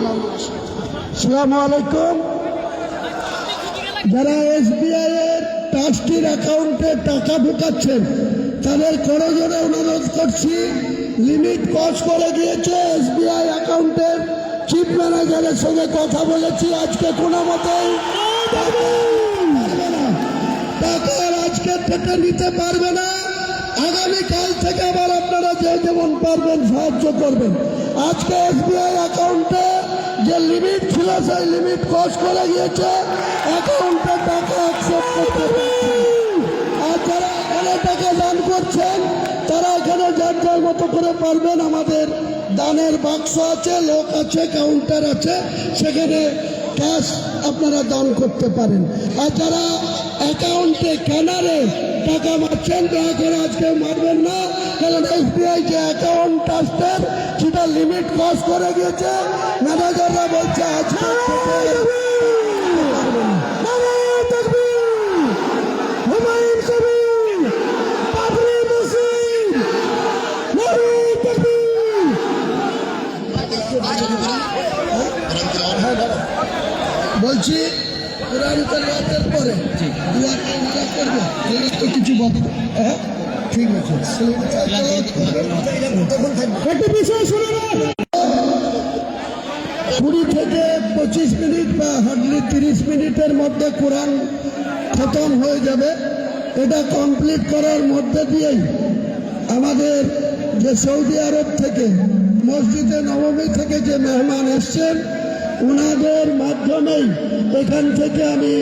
আসসালামু আলাইকুম। যারা এসবিআই এর ট্রাস্টির অ্যাকাউন্টে টাকা ঢুকাচ্ছেন তাদের করজোরে অনুরোধ করছি, লিমিট ক্রস করে গিয়েছে। এসবিআই অ্যাকাউন্টের চিফ ম্যানেজারের সঙ্গে কথা বলেছি, আজকে কোনো মতেই টাকার আজকে থেকে নিতে পারবে না। আগামীকাল থেকে আবার আপনারা যে যেমন পারবেন সাহায্য করবেন। আজকে এসবিআই অ্যাকাউন্টে যে লিমিট ছিল সেই লিমিট ক্রস করে গিয়েছে, অ্যাকাউন্টে টাকা অ্যাকসেপ্ট করতে পারছে। আর যারা এখানে টাকা দান করছেন তারা এখানে যার যার মতো করে পারবেন। আমাদের দানের বাক্স আছে, লোক আছে, কাউন্টার আছে, সেখানে ক্যাশ আপনারা দান করতে পারেন। আর যারা অ্যাকাউন্টে ক্যানারে টাকা মারছেন দয়া করে আজকে মারবেন না, কারণ এসবিআই যে অ্যাকাউন্ট ট্রাস্টের সেটা লিমিট ক্রস করে গিয়েছে। ম্যানেজাররা বলছে আজকে বলছি কোরআন তেলাওয়াতের পরে করবে কিছু বলতে। হ্যাঁ ঠিক আছে, একটা বিষয় শুনে না, 20 থেকে 25 মিনিট বা হার্ডলি 30 মিনিটের মধ্যে কোরআন খতম হয়ে যাবে। এটা কমপ্লিট করার মধ্যে দিয়েই আমাদের যে সৌদি আরব থেকে মসজিদে নবমী থেকে যে মেহমান এসছেন ওনাদের মাধ্যমেই এখান থেকে আমি